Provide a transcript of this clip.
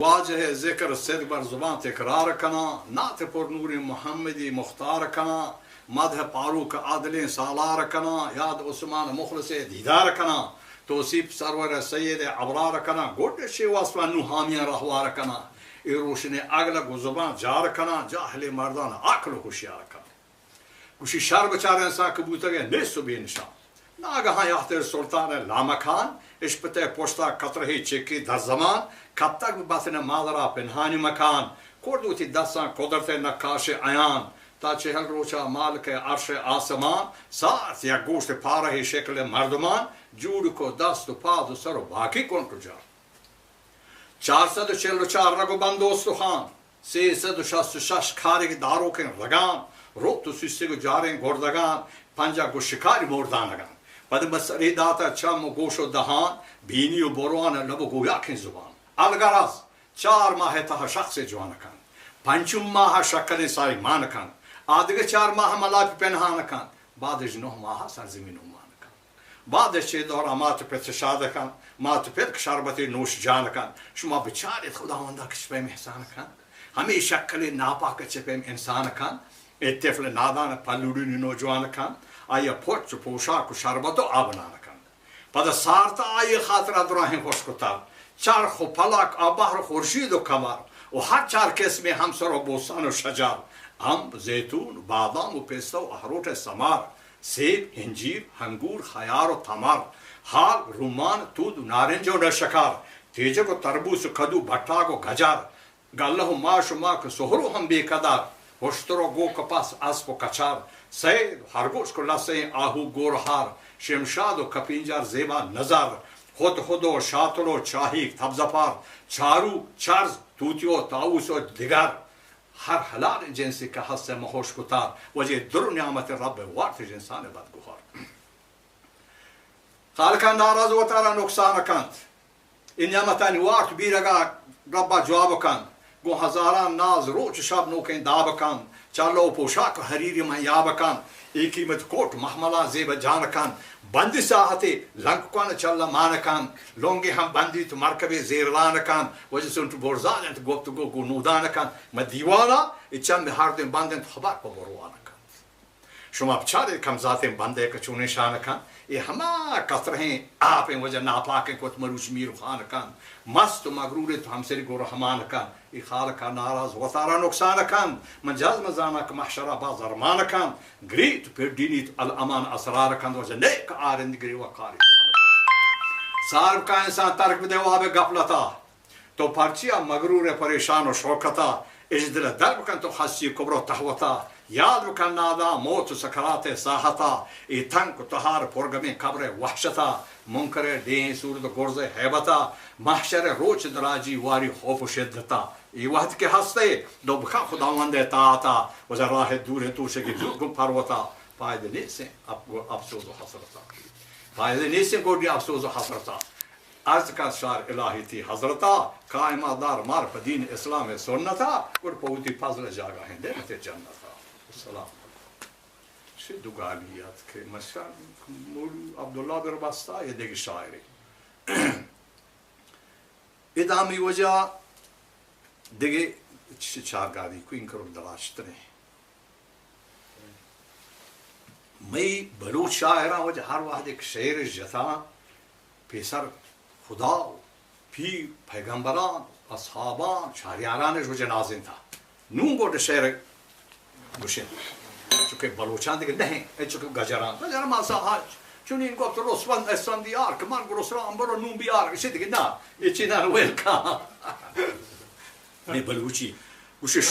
واجه ذکر صدق بر زبان تکرار کنا نعت پر نور محمدی مختار کنا مدح پاروق عادل سالار کنا یاد عثمان مخلص دیدار کنا توصیف سرور سید ابرار کنا گوٹ شی واسفا نو حامیان رہوار کنا ای روشن اگلگ و زبان جار کنا جاہل مردان عقل و ہوشیار کنا کشی شر بچار انسان کبوتر گئے نیسو بے نشان ناگہاں یافتر سلطان لامکان اشپتے پوشتا قطرہی چکی در زمان کب تک بطن مادرہ پنہانی مکان کردوتی دستان قدرت نقاش عیان تا چہل روچا مالک عرش آسمان ساتھ یا گوشت پارہی شکل مردمان جوڑ کو دست و پاد و سر و باقی کن کجا 444 رگو بندوست خان 366 کھارگ دارو کے رگان روت و سیسے کو جاریں گردگان پنجا کو شکاری موردانگان پد مسری داتا چم و گوش و دہان بینی و بروان لب و گویا کی زبان الگراز 4 ماہ تہ شخص جوان کن پنچم ماہ شکل ساری مان کن آدھگے 4 ماہ ملاپ پنہان کن بعدش 9 ماہ سرزمین و مان کن بعدش 6 دور مات پت شاد کن مات پت شربت نوش جان کن شما بچارت خداوندہ کچھ پیم احسان کن ہمیں شکل ناپاک کچھ پیم انسان کن طفل نادان پلوڑی نوجوان کن آیا پوچ پوشاک و شربت و آبنان کن پدا سارتا آئی خاطرہ دراہیں خوش کتا چرخ و پلاک آبہر خورشید و کمر و ہر 4 قسم ہمسر و بوسان و شجار امب زیتون بادام و پیستہ و اخروٹ سمار سیب انجیر ہنگور خیار و تمر حال رومان تود نارنج و نشکار تیجک و تربوس و کدو بھٹاک و گجار گلہ و ماش و ماک سہرو ہم بے قدار ہوشتر و گو کپاس اسب و کچار سید خرگوش کو لسیں آہو گورہار شمشاد و کپینجار زیبا نظر خود و شاتل و چاہیک تبزپار چارو چرز توتیو تاؤس و دیگر ہر حلال جنسی کا حس سے مہوش کتار وجہ در نعمت رب وارت جنسان بدگوھار خالقان ناراض و تارا نقصان کند ان نعمتانی وارت بیرگا ربا جواب کند گو ہزاران ناز روچ شب نوکیں داب کن چالو پوشاک حریری میں یاب کن ایکی مت کوٹ محملہ زیب جان کن بندی ساہتے لنک کن چل مان کن لونگی ہم بندی تو مرکبی زیرلان کن وجہ سے انتو برزان انتو گفتگو گو نودان کن میں دیوانا اچھن میں ہر دن بندن تو خبر کو بروان کن شما بچارے کم ذاتیں بندے کچونے شان کن یہ ہما قطرہیں آپ وجہ ناپاکیں کوت مروچ میر خان کن مست و مغرور تو ہم سری گو رحمان کن یہ خالقہ ناراض و تارا نقصان کن من جزم زانک محشرہ باز ارمان کن گریت پھر دینیت الامان اسرار کن وجہ نیک آرندگری و قاری جوان کن سارب کا انسان ترک بدے واب گفلتا تو پرچیا مغرور پریشان و شوکتا اجدل درب کن تو خاصی کبر و تحوتا یاد بکن نادا موت و سکرات ساحتا ای تنک و تہار پرگمی قبر وحشتا منکر دین سورد گرز حیبتا محشر روچ دراجی واری خوف و شدتا ای وحد کے ہستے دو بکا خداوند طاعتا وزا راہ دور توشگی زلگم پروتا فائدہ نیسیں افسوس و حسرتا فائدہ نیسیں کوڑی افسوس و حسرتا از کا شار الہی تھی حضرتا قائمہ دار مار پدین اسلام سنتا اور پوتی فضل جاگا ہیں دیتے جنتا السلام شدو غالیات کے مشکل مولی عبداللہ بربستا یہ دیکھ شاعری ادامی وجہ دیکھ چار گاڑی کو انکر دلاشتنے میں بلوچ شاعرہ وجہ ہر واحد ایک شعر جتا پیسر خدا پیر پیغمبران اصحابان شہریارانش وجہ نازن تھا نون گوڑ شعر گوشن چونکہ بلوچان دیکھ نہیں چونکہ گجران ماسا حاج چونی ان کو اب تو رسوان احسان دیار کمان کو رسوان برو نون بیار اسی دیکھ نا یہ چینان ویل کام نہیں بلوچی گوشن